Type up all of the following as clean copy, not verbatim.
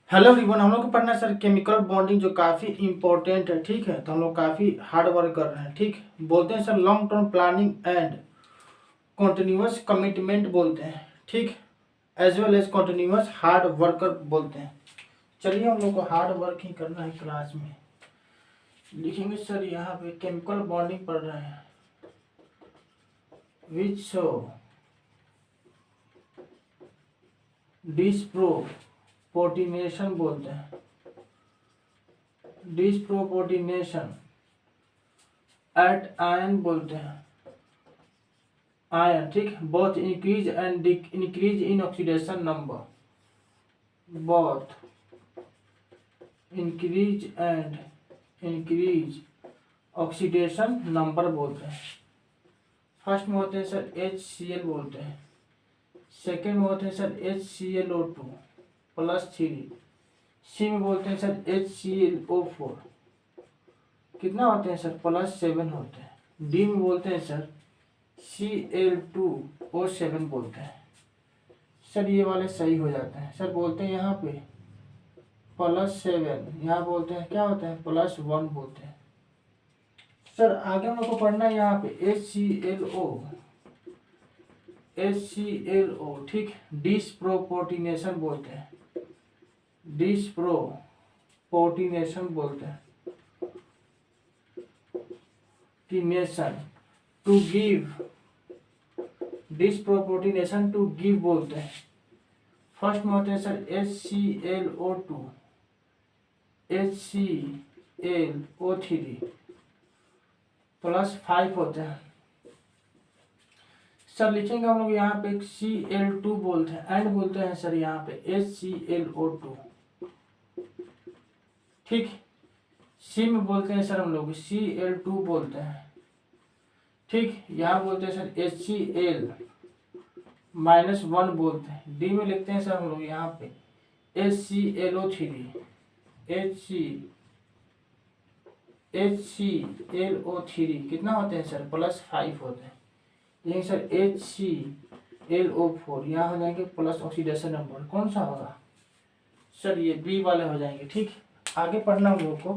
Hello everyone, हम लोग को पढ़ना है सर केमिकल बॉन्डिंग, जो काफ़ी इंपॉर्टेंट है। ठीक है, तो हम लोग काफ़ी हार्ड वर्क कर रहे हैं। ठीक, बोलते हैं sir long term planning and continuous commitment बोलते हैं। ठीक, as well as continuous hard worker बोलते हैं। चलिए, हम लोग को हार्ड वर्क ही करना है। क्लास में लिखेंगे सर, यहाँ पे केमिकल बॉन्डिंग पढ़ रहे हैं, विच शो डिस्प्रोपोर्टिनेशन बोलते हैं, डिस्प्रोपोर्टिनेशन एट आयन बोलते हैं, आयन। ठीक, both increase and increase in oxidation number, both increase and increase oxidation number बोलते हैं। फर्स्ट में होते हैं सर HCl बोलते हैं, सेकेंड में होते हैं सर HClO2 प्लस 3, सी में बोलते हैं सर HClO4, कितना होते हैं सर +7 होते हैं। डी में बोलते हैं सर Cl2O7 बोलते हैं। सर ये वाले सही हो जाते हैं। सर बोलते हैं यहाँ पे +7, यहाँ बोलते हैं क्या होता है +1 बोलते हैं। सर आगे हम लोग को पढ़ना है यहाँ पे HClO। ठीक, डिस्प्रोपोर्टिनेशन बोलते हैं, डिस्प्रोपोर्टिनेशन बोलते हैं, टिनेशन टू गिव, डिस्प्रोपोर्टिनेशन टू गिव बोलते हैं। फर्स्ट में होते हैं सर HClO2 HClO3 +5 होते हैं। सर लिखेंगे हम लोग यहाँ पे Cl2 बोलते हैं एंड बोलते हैं सर यहाँ पे HClO2। ठीक, सी में बोलते हैं सर हम लोग Cl2 बोलते हैं। ठीक, यहाँ बोलते हैं सर HCl-1 बोलते हैं। डी में लिखते हैं सर हम लोग यहाँ पे HClO3 HClO3 कितना होते हैं सर +5 होते हैं। यही सर HClO4, यहाँ हो जाएंगे प्लस ऑक्सीडेशन नंबर, कौन सा होगा सर ये बी वाले हो जाएंगे। ठीक, आगे पढ़ना हम लोग को,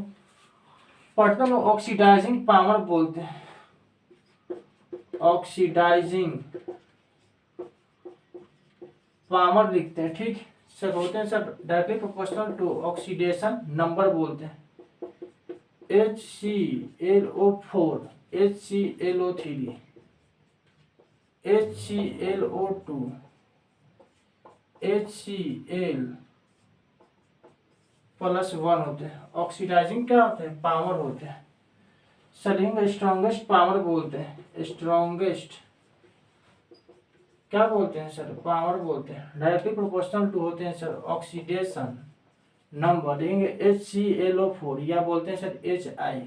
पढ़ना लोग ऑक्सीडाइजिंग पावर बोलते हैं, ऑक्सीडाइजिंग पावर लिखते हैं। ठीक, सर होते हैं sir directly proportional to oxidation number बोलते हैं। HClO4 HClO3 HClO2 HCl+1 होते हैं। ऑक्सीडाइजिंग क्या होते हैं पावर होते हैं। सर स्ट्रॉन्गेस्ट पावर बोलते हैं, स्ट्रॉन्गेस्ट क्या बोलते हैं सर पावर बोलते हैं। डायरेक्टली प्रोपोर्शनल टू होते हैं सर ऑक्सीडेशन नंबर, देंगे HClO4 या बोलते हैं सर HI,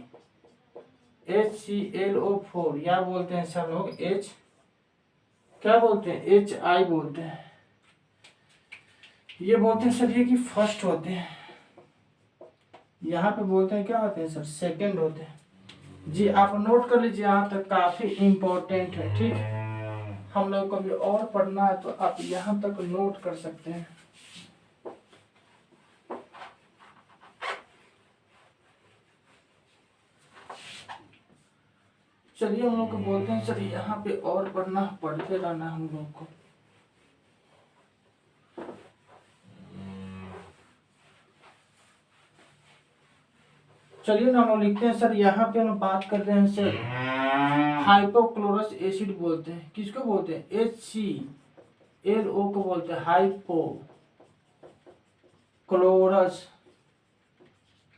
HClO4 या बोलते हैं सर लोग H क्या बोलते हैं HI बोलते हैं। ये बोलते हैं सर ये कि फर्स्ट होते हैं, यहाँ पे बोलते हैं क्या होते हैं सर सेकंड होते हैं। जी आप नोट कर लीजिए, यहाँ तक काफी इम्पोर्टेंट है। ठीक, हम लोग को भी और पढ़ना है तो आप यहाँ तक नोट कर सकते हैं। चलिए हम लोग को बोलते हैं सर यहाँ पे और पढ़ना, पढ़ते रहना हम लोग को। चलिए ना हम लोग लिखते हैं सर, यहाँ पे हम बात करते हैं सर हाइपोक्लोरस एसिड बोलते हैं। किसको बोलते हैं HClO को बोलते हैं हाइपोक्लोरस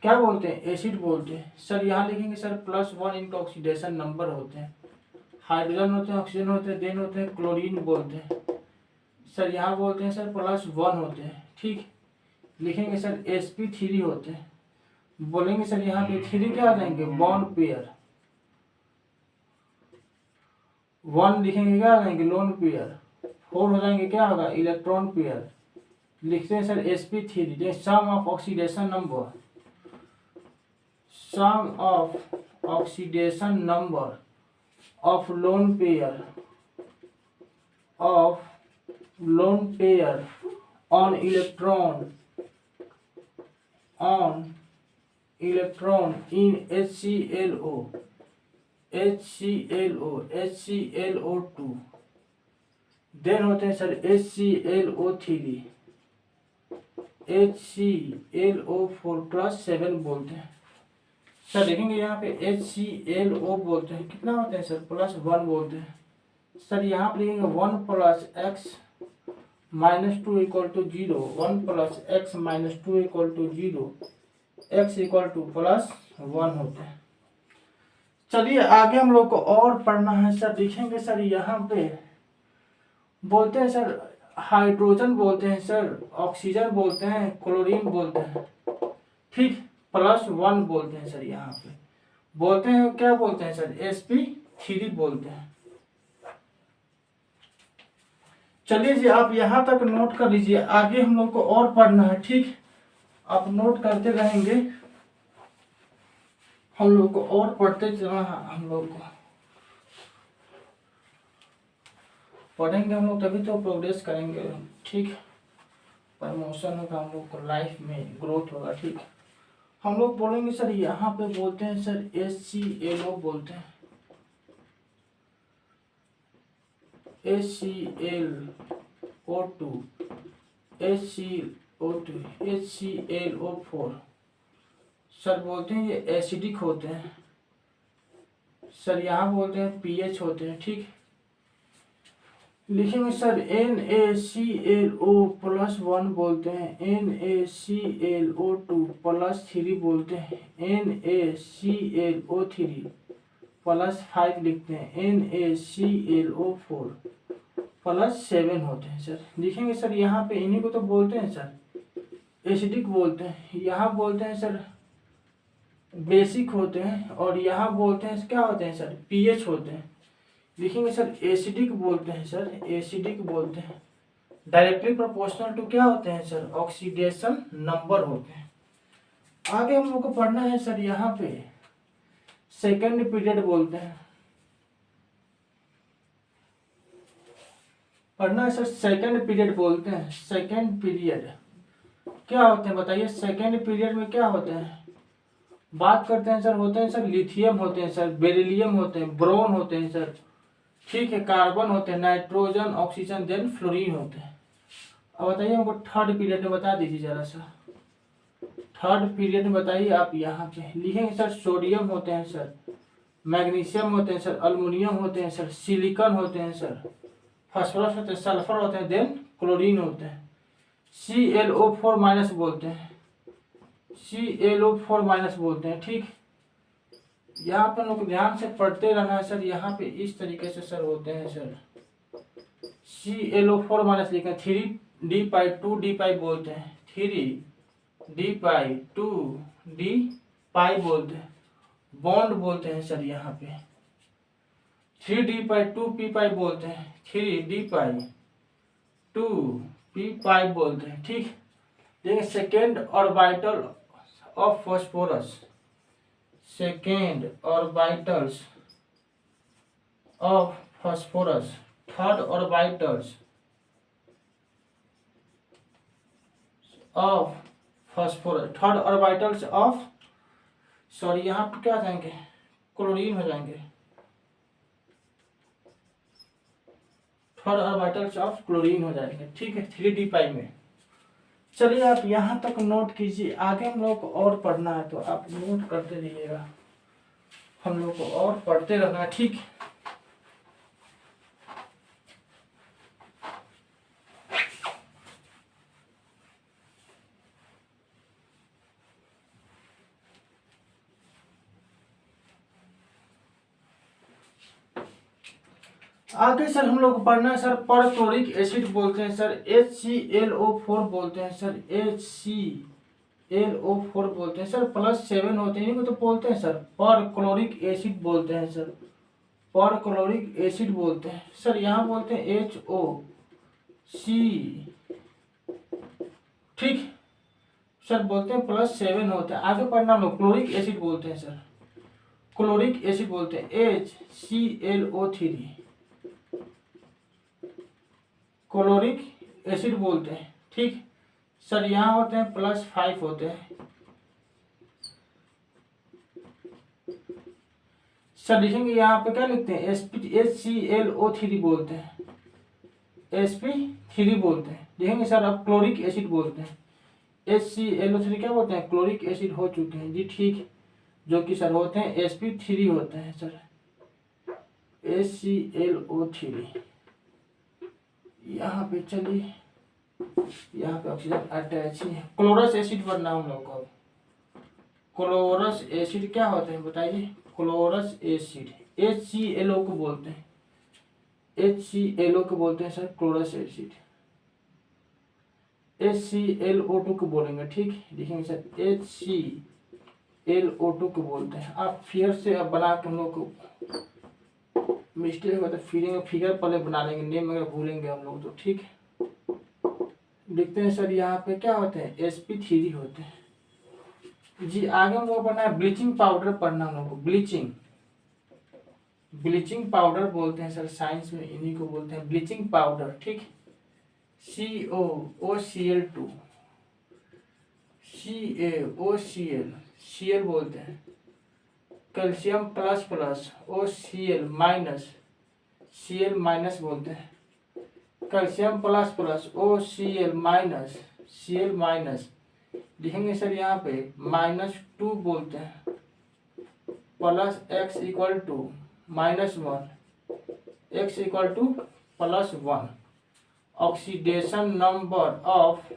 क्या बोलते हैं एसिड बोलते हैं। सर यहाँ लिखेंगे सर +1 इनका ऑक्सीडेशन नंबर होते हैं। हाइड्रोजन होते हैं, ऑक्सीजन होते हैं, देन होते हैं क्लोरीन बोलते हैं। सर यहाँ बोलते हैं सर +1 होते हैं। ठीक, लिखेंगे सर sp3 होते हैं। बोलेंगे सर यहाँ पे 3 क्या आ जाएंगे बॉन्ड पेयर, 1 लिखेंगे क्या आ जाएंगे लोन पेयर, 4 हो जाएंगे क्या होगा इलेक्ट्रॉन पेयर। लिखते हैं sir sp3 sum of oxidation number, sum of oxidation number of lone pair on electron on electron in HClO2 then होते हैं सर HClO3 HClO4 प्लस 7 बोलते हैं सर। देखेंगे यहाँ पे HClO बोलते हैं, कितना होते हैं सर +1 बोलते हैं सर। यहाँ पे लिखेंगे 1 + x - 2 = 0, 1 + x - 2 = 0, x = +1 होते हैं। चलिए आगे हम लोग को और पढ़ना है सर। देखेंगे सर यहाँ पे बोलते हैं सर हाइड्रोजन बोलते हैं सर, ऑक्सीजन बोलते हैं, क्लोरीन बोलते हैं, ठीक, +1 बोलते हैं सर। यहाँ पे बोलते हैं क्या बोलते हैं सर sp3 बोलते हैं। चलिए जी आप यहाँ तक नोट कर लीजिए, आगे हम लोग को और पढ़ना है, ठीक, आप नोट करते रहेंगे, हम लोग को और पढ़ते चलना है। हम लोग को पढ़ेंगे हम लोग तभी तो प्रोग्रेस करेंगे, ठीक, प्रमोशन होगा, हम लोग को लाइफ में ग्रोथ होगा, ठीक। हम लोग बोलेंगे सर यहाँ पे बोलते हैं सर HClO बोलते हैं, HClO2, HClO4 सर बोलते हैं ये एसिडिक होते हैं सर। यहाँ बोलते हैं pH होते हैं, ठीक। लिखेंगे सर NaClO+1 बोलते हैं, NaClO2+3 बोलते हैं, NaClO3+5 लिखते हैं, NaClO4+7 होते हैं सर। लिखेंगे सर यहाँ पे इन्हीं को तो बोलते हैं सर एसिडिक बोलते हैं, यहाँ बोलते हैं सर बेसिक होते हैं, और यहाँ बोलते हैं क्या होते हैं सर pH होते हैं। लिखेंगे सर एसिडिक बोलते हैं सर, एसिडिक बोलते हैं, डायरेक्टली प्रोपोर्शनल टू क्या होते हैं सर ऑक्सीडेशन नंबर होते हैं। आगे हम लोग को पढ़ना है सर यहाँ पे सेकेंड पीरियड बोलते हैं, पढ़ना है सर सेकेंड पीरियड बोलते हैं। सेकेंड पीरियड क्या होते हैं बताइए, सेकेंड पीरियड में क्या होते हैं, बात करते हैं सर, होते हैं सर लिथियम होते हैं सर, बेरिलियम होते हैं, ब्रोन होते हैं सर, ठीक है, कार्बन होते हैं, नाइट्रोजन, ऑक्सीजन, देन फ्लोरीन होते हैं। अब बताइए हमको थर्ड पीरियड में बता दीजिए जरा सा, थर्ड पीरियड में बताइए आप। यहाँ पे लिखेंगे सर सोडियम होते हैं सर, मैग्नीशियम होते हैं सर, अल्युमिनियम होते हैं सर, सिलिकॉन होते हैं सर, फास्फोरस होते हैं, सल्फर होते हैं, देन क्लोरीन होते हैं। ClO4- बोलते हैं, ClO4- बोलते हैं, ठीक। यहाँ पर लोग ध्यान से पढ़ते रहना है सर। यहाँ पे इस तरीके से सर होते हैं सर ClO4- लिखे 3d2d बोलते हैं, 3d2d बोलते हैं, बॉन्ड बोलते हैं सर। यहाँ पे 3d2p बोलते हैं, 3d2p बोलते हैं, ठीक। देखिए second orbital of phosphorus, second orbitals of phosphorus, third orbitals of phosphorus, third orbitals of, sorry यहाँ पे क्या जाएंगे क्लोरीन हो जाएंगे, थर्ड ऑर्बिटल्स ऑफ क्लोरीन हो जाएंगे, ठीक है, 3d में। चलिए आप यहाँ तक नोट कीजिए, आगे हम लोग को और पढ़ना है तो आप नोट करते रहिएगा, हम लोग को और पढ़ते रहना है, ठीक। आगे सर हम लोग को पढ़ना है सर परक्लोरिक एसिड बोलते हैं सर, HClO4 बोलते हैं सर, HClO4 बोलते हैं सर, +7 होते हैं, इनको तो बोलते हैं सर परक्लोरिक एसिड बोलते हैं सर, परक्लोरिक एसिड बोलते हैं सर। यहाँ बोलते हैं HOC, ठीक सर, बोलते हैं +7 होते हैं। आगे पढ़ना हम लोग क्लोरिक एसिड बोलते हैं सर, क्लोरिक एसिड बोलते हैं HClO3, क्लोरिक एसिड बोलते हैं, ठीक सर। यहाँ होते हैं +5 होते हैं, सर लिखेंगे यहाँ पे क्या लिखते हैं HClO3 बोलते हैं, Sp3 बोलते हैं। लिखेंगे सर अब क्लोरिक एसिड बोलते हैं, HClO3 क्या बोलते हैं, क्लोरिक एसिड हो चुके हैं जी, ठीक, जो कि सर होते हैं Sp3 होते हैं सर, HClO3। यहाँ पे चलिए, यहाँ पे ऑक्सीजन अटैच ही है। क्लोरस एसिड बनना हम लोग को, क्लोरस एसिड क्या होते हैं बताइए, क्लोरस एसिड HClO को बोलते हैं, HClO को बोलते हैं सर क्लोरस एसिड। HClO2 को बोलेंगे, ठीक, लिखेंगे सर HClO2 को बोलते हैं। आप फिर से अब बना के हम लोग को मिस्टेक होता है, फिगर पहले बना लेंगे, नेम अगर भूलेंगे हम लोग तो, ठीक। लिखते हैं सर यहाँ पे क्या होते हैं, Sp3 होते हैं जी। आगे हम लोग पढ़ना है ब्लीचिंग पाउडर पढ़ना हम लोग को, ब्लीचिंग पाउडर बोलते हैं सर, साइंस में इन्हीं को बोलते हैं ब्लीचिंग पाउडर, ठीक। COOCl2 CaOCl बोलते हैं, calcium plus plus OCl minus Cl minus बोलते हैं, calcium plus plus OCl minus Cl minus. लिखेंगे सर यहाँ पे -2 बोलते हैं, plus x equal to -1, x equal to +1। Oxidation number of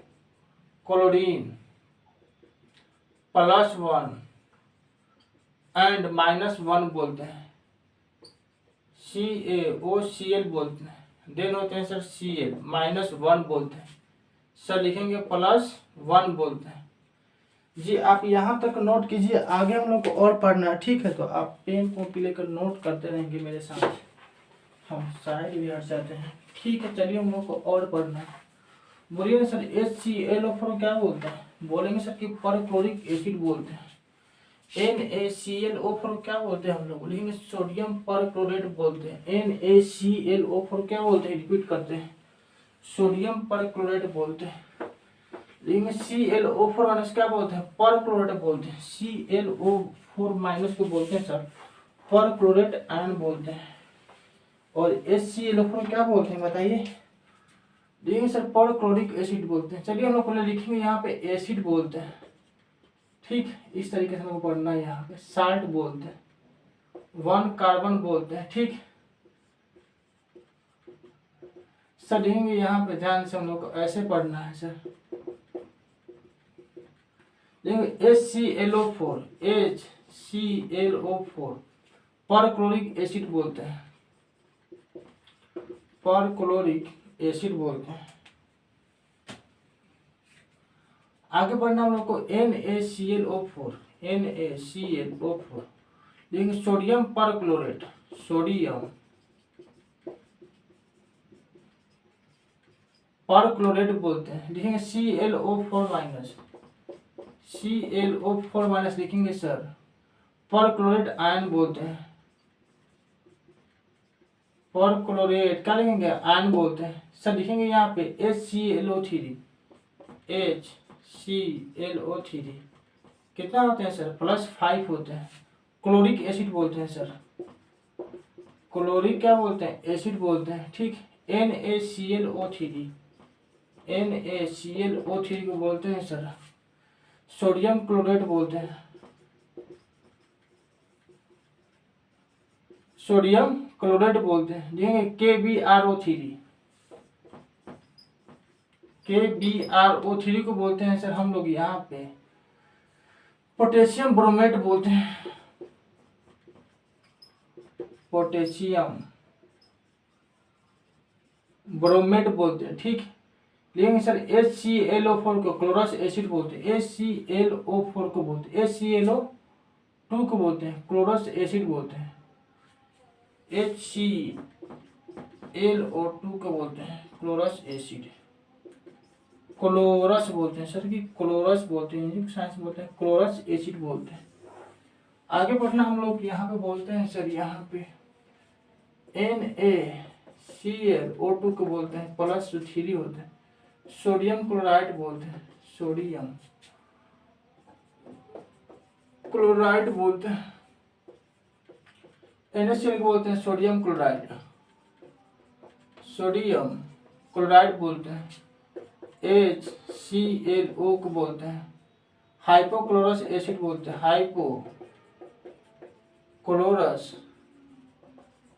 chlorine +1 and -1 बोलते हैं, CaOCl बोलते हैं। देन होते हैं सर Cl -1 बोलते हैं सर, लिखेंगे +1 बोलते हैं जी। आप यहाँ तक नोट कीजिए, आगे हम लोग को और पढ़ना है, ठीक है। तो आप पेन कॉपी लेकर नोट करते रहेंगे मेरे साथ, हम साइड भी हट जाते हैं, ठीक है। चलिए हम लोग को और पढ़ना है। बोलिए सर HClO4 क्या बोलते हैं, बोलेंगे सर कि परक्लोरिक एसिड बोलते हैं। NaClO4 क्या बोलते हैं हम लोग, बोलेंगे सोडियम परक्लोरेट बोलते हैं। NaClO4 क्या बोलते हैं, रिपीट करते हैं, सोडियम परक्लोरेट बोलते हैं। लेकिन ClO4 माइनस क्या बोलते हैं, परक्लोरेट बोलते हैं। ClO4 माइनस को बोलते हैं सर परक्लोरेट आयन बोलते हैं। और HClO4 क्या बोलते हैं बताइए, लेकिन सर परक्लोरिक एसिड बोलते हैं। चलिए हम लोग पहले लिखेंगे यहाँ पे एसिड बोलते हैं, ठीक, इस तरीके से हमको पढ़ना है। यहाँ पे साल्ट बोलते हैं, 1 कार्बन बोलते हैं, ठीक। सर लिखेंगे यहाँ पे ध्यान से, हम लोग को ऐसे पढ़ना है सर। HClO4 परक्लोरिक एसिड बोलते हैं, परक्लोरिक एसिड बोलते हैं। आगे बढ़ना हम लोग को NaClO4 लेकिन सोडियम परक्लोरेट, सोडियम परक्लोरेट बोलते हैं। लिखेंगे ClO4 माइनस लिखेंगे सर परक्लोरेट आयन बोलते हैं, परक्लोरेट क्या लिखेंगे, आयन बोलते हैं सर। लिखेंगे यहाँ पे HClO3 कितना होते हैं सर, +5 होते हैं। क्लोरिक एसिड बोलते हैं सर, क्लोरिक क्या बोलते हैं, एसिड बोलते हैं, ठीक। NaClO3 को बोलते हैं सर सोडियम क्लोरेट बोलते हैं, सोडियम क्लोरेट बोलते हैं। लिखेंगे KbRO3 को बोलते हैं सर हम लोग यहाँ पे पोटेशियम ब्रोमेट बोलते हैं, पोटेशियम ब्रोमेट बोलते हैं, ठीक। लेकिन सर HClO4 को क्लोरस एसिड बोलते हैं, HClO4 को बोलते हैं, HClO2 को बोलते हैं क्लोरस एसिड बोलते हैं, HClO2 को बोलते हैं क्लोरस एसिड, क्लोरस बोलते हैं सर, कि क्लोरस बोलते हैं, साइंस बोलते हैं क्लोरस एसिड बोलते हैं। आगे बढ़ना हम लोग यहाँ पे बोलते हैं सर, यहाँ पे NaClO2 को बोलते हैं +3 होते हैं, सोडियम क्लोराइड बोलते हैं, सोडियम क्लोराइड बोलते हैं। NaCl को बोलते हैं सोडियम क्लोराइड, सोडियम क्लोराइड बोलते हैं। HClO को बोलते हैं हाइपोक्लोरस एसिड बोलते हैं, हाइपोक्लोरस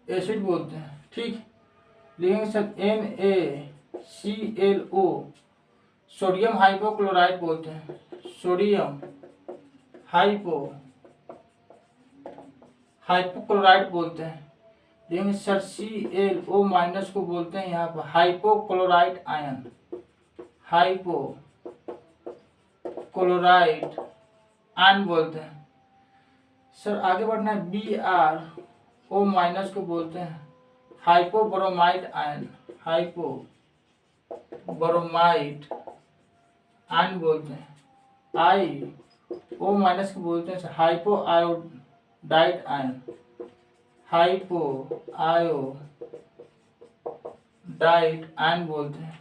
एसिड बोलते हैं। ठीक, लिखेंगे सर NaClO सोडियम हाइपोक्लोराइड बोलते हैं, सोडियम हाइपोक्लोराइड बोलते हैं। लेकिन सर Cl माइनस को बोलते हैं यहाँ पर हाइपोक्लोराइड आयन, हाइपोक्लोराइड आयन बोलते हैं। सर आगे बढ़ना है, Br माइनस को बोलते हैं हाइपोब्रोमाइड आयन, हाइपोब्रोमाइड आयन बोलते हैं। I माइनस को बोलते हैं हाइपो आयोडाइड आयन, हाइपोआयोडाइड आयन बोलते हैं।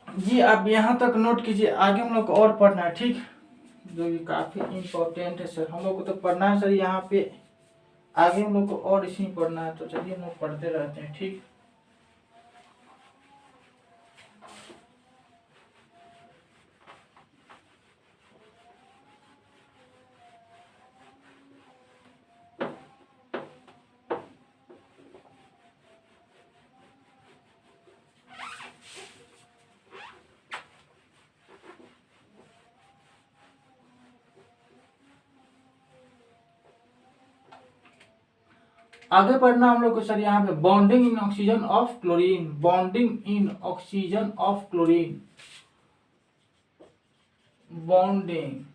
जी आप यहाँ तक नोट कीजिए, आगे हम लोग को और पढ़ना है। ठीक, जो कि काफ़ी इम्पोर्टेंट है सर, हम लोग को तो पढ़ना है सर यहाँ पे, आगे हम लोग को और इसी पढ़ना है। तो चलिए हम लोग पढ़ते रहते हैं। ठीक, आगे पढ़ना हम लोग को सर यहाँ पे bonding in oxygen of chlorine, bonding in oxygen of chlorine, bonding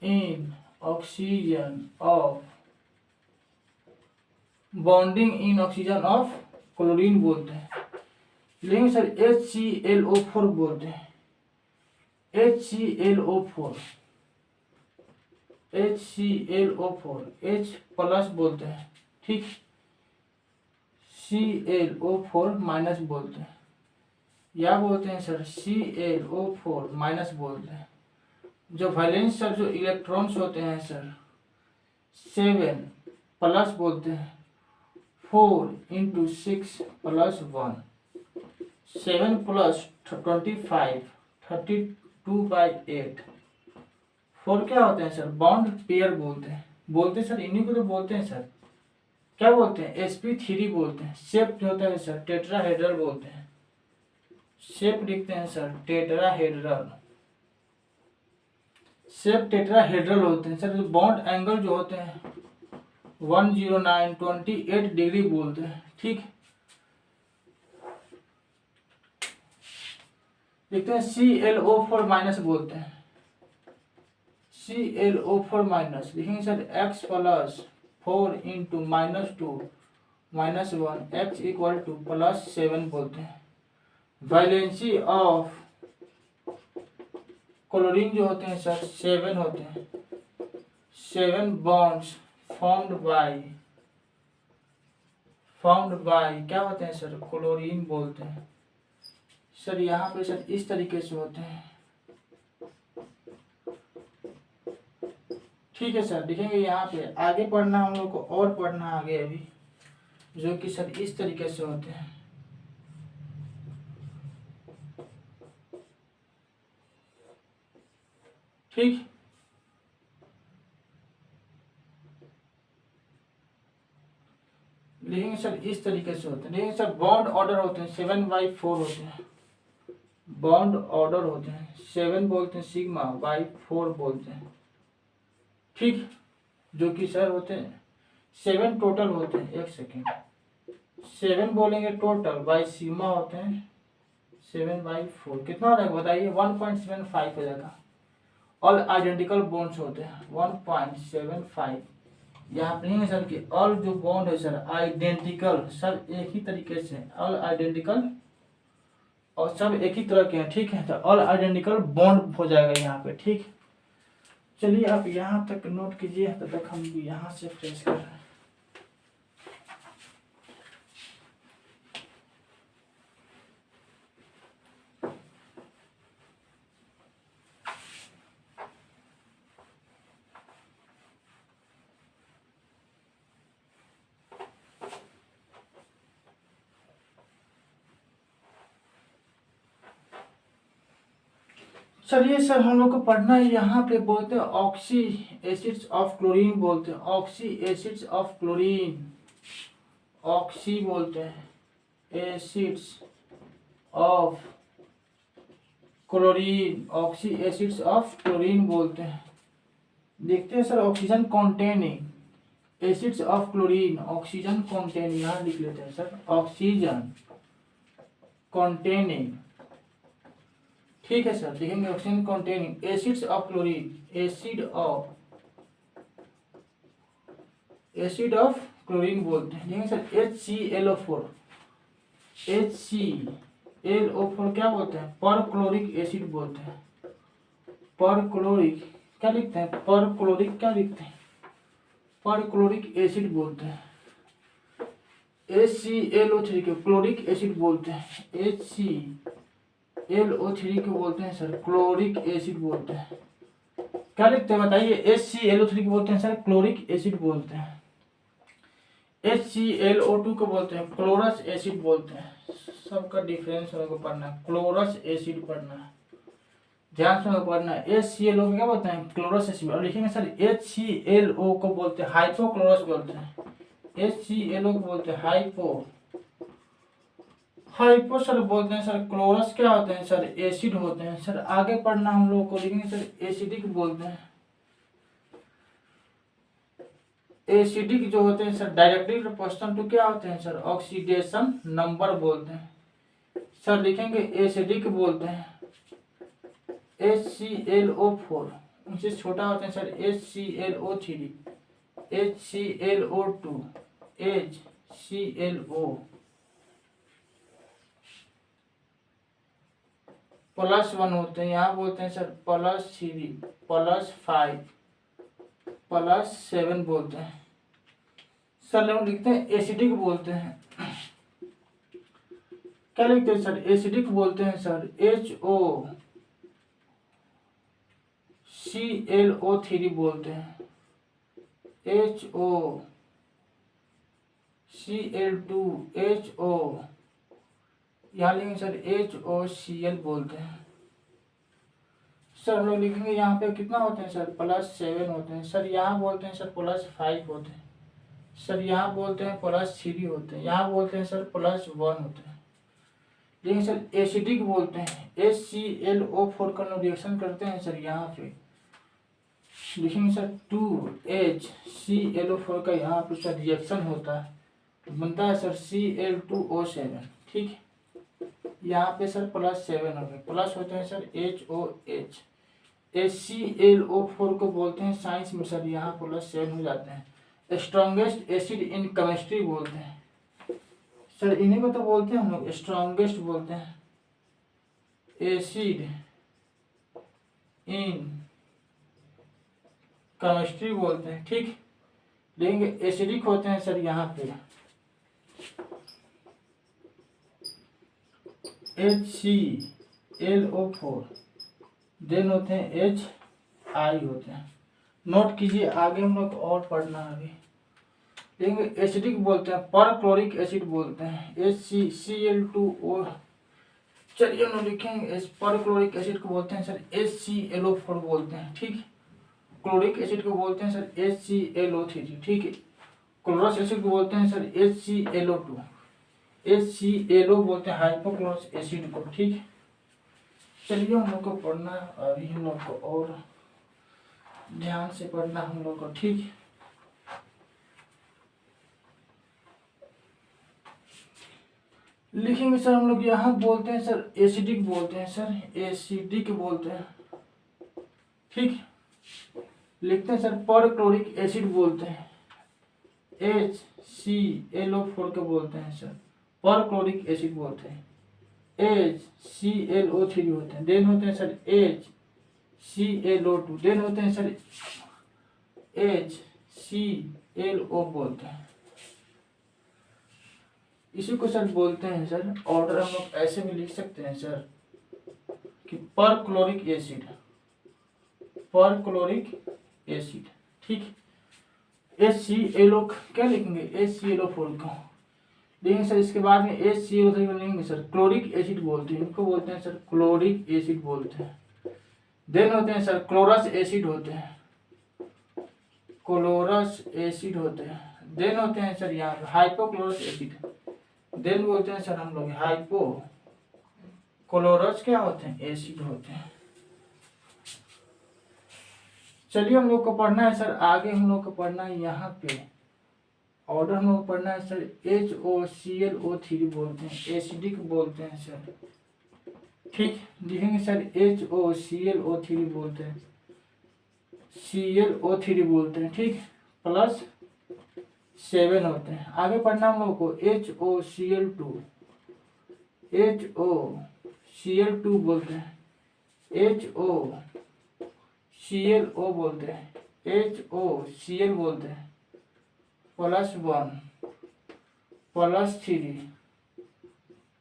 in oxygen of, bonding in oxygen of chlorine बोलते हैं। लेकिन सर HClO4 बोलते हैं, HClO4 H प्लस बोलते हैं। ठीक, ClO4 माइनस बोलते हैं, या बोलते हैं सर ClO4 माइनस बोलते हैं। जो वैलेंस सर जो इलेक्ट्रॉन्स होते हैं सर 7 प्लस बोलते हैं, 4 × 6 + 1, 7 + 25 32/8। 4 क्या होते हैं सर, बॉन्ड पेयर बोलते हैं, सर इन्हीं को तो बोलते हैं सर, क्या बोलते हैं, sp3 बोलते हैं। शेप जो होता है सर टेट्राहेड्रल बोलते हैं, शेप लिखते हैं सर टेट्राहेड्रल, शेप टेट्राहेड्रल होते हैं सर। जो बॉन्ड एंगल जो होते हैं 109.28 डिग्री बोलते हैं। ठीक, लिखते हैं ClO4 माइनस बोलते हैं, ClO4 माइनस लिखेंगे सर x + 4 × -2 -1 x = +7 बोलते हैं। वैलेंसी ऑफ क्लोरीन जो होते हैं सर 7 होते हैं, 7 बॉन्ड्स फॉर्म्ड बाय क्या होते हैं सर, क्लोरीन बोलते हैं। सर यहाँ पे सर इस तरीके से होते हैं। ठीक है सर, लिखेंगे यहाँ पे, आगे पढ़ना हम लोग को और पढ़ना आगे अभी, जो कि सर इस तरीके से होते हैं। ठीक, लिखेंगे सर इस तरीके से होते हैं। लिखेंगे सर बॉन्ड ऑर्डर होते हैं 7/4 होते हैं, बॉन्ड ऑर्डर होते हैं 7 बोलते हैं, σ/4 बोलते हैं। ठीक, जो कि सर होते हैं 7 टोटल होते हैं, 1 सेकेंड, 7 बोलेंगे टोटल, बाई सिग्मा होते हैं 7/4, कितना हो जाएगा बताइए, 1.75 हो जाएगा। ऑल आइडेंटिकल बॉन्ड्स होते हैं 1.75। यहाँ पे सर कि ऑल जो बॉन्ड है सर आइडेंटिकल, सब एक ही तरीके से, ऑल आइडेंटिकल और सब एक ही तरह के हैं। ठीक है, तो ऑल आइडेंटिकल बॉन्ड हो जाएगा यहाँ पे। ठीक, चलिए आप यहाँ तक नोट कीजिए, तब तक हम यहाँ से फ्रेश कर रहे हैं। चलिए सर हम लोग को पढ़ना है, यहाँ पे बोलते हैं ऑक्सी एसिड्स ऑफ क्लोरीन बोलते हैं, oxy acids of chlorine, oxy बोलते हैं acids of chlorine, oxy acids of chlorine बोलते हैं। देखते हैं sir oxygen containing acids of chlorine, oxygen containing, यहाँ लिख लेते हैं सर ऑक्सीजन कॉन्टेनिंग, ठीक है सर, लिखेंगे oxygen containing acids of chlorine, acid of chlorine बोलते हैं। लिखेंगे सर HClO4, HClO4 क्या बोलते हैं, पर क्लोरिक एसिड बोलते हैं, पर क्लोरिक क्या लिखते हैं, पर क्लोरिक क्या लिखते हैं, पर क्लोरिक एसिड बोलते हैं। HClO3 को क्लोरिक एसिड बोलते हैं, HClO3 को बोलते हैं सर क्लोरिक एसिड बोलते हैं। क्या लिखते हैं बताइए, HClO3 को बोलते हैं सर क्लोरिक एसिड बोलते हैं। HClO2 को बोलते हैं क्लोरस एसिड बोलते हैं। सबका डिफरेंस हम लोग को पढ़ना है, क्लोरस एसिड पढ़ना है, ध्यान से पढ़ना है। HClO को क्या बोलते हैं, क्लोरस एसिड। और लिखेंगे सर HClO को बोलते हैं हाइपोक्लोरस बोलते हैं, HClO को बोलते हैं हाइपो सर बोलते हैं सर, क्लोरस क्या होते हैं सर, एसिड होते हैं सर। आगे पढ़ना हम लोग को, लिखेंगे सर एसिडिक बोलते हैं, एसिडिक जो होते हैं सर डायरेक्टली प्रोपोर्शनल टू क्या होते हैं सर, ऑक्सीडेशन नंबर बोलते हैं सर। लिखेंगे एसिडिक बोलते हैं HClO4, उनसे छोटा होते हैं सर HClO3, HClO2, HClO +1 होते हैं, यहाँ बोलते हैं सर +3, +5, +7 बोलते हैं सर। लोग लिखते हैं एसिडिक बोलते हैं, क्या लिखते हैं सर, एसिडिक बोलते हैं सर HOClO3 बोलते हैं, HOCl2, HO, यहाँ लिखेंगे सर HOCl बोलते हैं सर। हम लोग लिखेंगे यहाँ पे कितना होते हैं सर, +7 होते हैं सर। यहाँ बोलते हैं सर +5 होते हैं सर, यहाँ बोलते हैं +3 होते हैं, यहाँ बोलते हैं सर +1 होते हैं। लेकिन सर एसिडिक बोलते हैं, HClO4 का रिएक्शन करते हैं सर, यहाँ पे लिखेंगे सर 2HClO4 का यहाँ पे सर रिएक्शन होता है, बनता है सर Cl2O7, ठीक है। यहाँ पे सर +7 हो गए, प्लस होते हैं सर HOH। HClO4 को बोलते हैं साइंस में सर, यहाँ +7 हो जाते हैं, स्ट्रॉन्गेस्ट एसिड इन केमिस्ट्री बोलते हैं सर। इन्हीं को तो बोलते हैं हम लोग स्ट्रॉन्गेस्ट बोलते हैं एसिड इन केमिस्ट्री बोलते हैं, ठीक। लेकिन एसिडिक होते हैं सर यहाँ पे HClO4, देन होते हैं HI होते हैं। नोट कीजिए, आगे हम लोग और पढ़ना है अभी। लेकिन एसिडिक बोलते हैं पर क्लोरिक एसिड बोलते हैं HCl2O। चलिए हम लिखेंगे पर क्लोरिक एसिड को बोलते हैं सर HClO4 बोलते हैं, ठीक। क्लोरिक एसिड को बोलते हैं सर HClO3, ठीक है। क्लोरस एसिड को बोलते हैं सर HClO2, HClO बोलते हैं हाइपोक्लोरस एसिड को, ठीक। चलिए हम लोग को पढ़ना अभी, हम लोग को और ध्यान से पढ़ना हम लोग को, ठीक। लिखेंगे सर हम लोग यहाँ बोलते हैं सर एसिडिक बोलते हैं सर, एसिडिक बोलते हैं, ठीक। लिखते हैं सर पर क्लोरिक एसिड बोलते हैं HClO4 को बोलते हैं सर पर क्लोरिक एसिड बोलते हैं, HClO3 होते हैं, देन होते हैं सर HClO2, देन होते हैं सर HClO बोलते हैं। इसी को सर बोलते हैं सर, ऑर्डर हम लोग ऐसे भी लिख सकते हैं सर कि पर क्लोरिक एसिड, ठीक। HClO क्या लिखेंगे HClO4 को, लेकिन सर इसके बाद में HClO3 लिखेंगे सर क्लोरिक एसिड बोलते हैं, इनको बोलते हैं सर क्लोरिक एसिड बोलते हैं, देन होते हैं सर क्लोरस एसिड होते हैं, क्लोरस एसिड होते हैं। देन होते हैं सर यहाँ पे हाइपोक्लोरस एसिड। देन बोलते हैं सर हम लोग हाइपो क्लोरस क्या होते हैं, एसिड होते हैं। चलिए हम लोग को पढ़ना है सर आगे, हम लोग को पढ़ना है यहाँ पे ऑर्डर हम लोग को पढ़ना है सर HOClO3 बोलते हैं, एसिडिक बोलते हैं सर, ठीक। लिखेंगे सर HOClO3 बोलते हैं, ClO3 बोलते हैं, ठीक। प्लस 7 होते हैं। आगे पढ़ना हम लोग को HOCl2 बोलते हैं, HOClO बोलते हैं, HOCl बोलते हैं, +1 +3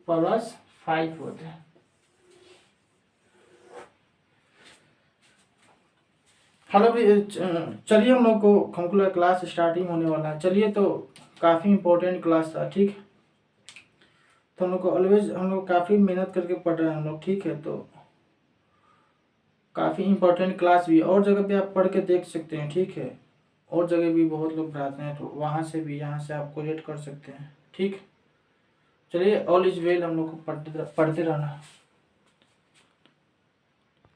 +5 होते हैं। हेलो चलिए हम लोग को खमकुला क्लास स्टार्टिंग होने वाला है। चलिए तो काफ़ी इम्पोर्टेंट क्लास था, ठीक। तो हम लोग को ऑलवेज हम लोग काफ़ी मेहनत करके पढ़ रहे हैं हम लोग, ठीक है। तो काफ़ी इम्पोर्टेंट क्लास भी और जगह पे आप पढ़ के देख सकते हैं, ठीक है। और जगह भी बहुत लोग पढ़ाते हैं, तो वहाँ से भी यहाँ से आप कोलेक्ट कर सकते हैं, ठीक। चलिए ऑल इज वेल, हम लोग को पढ़ते रहना।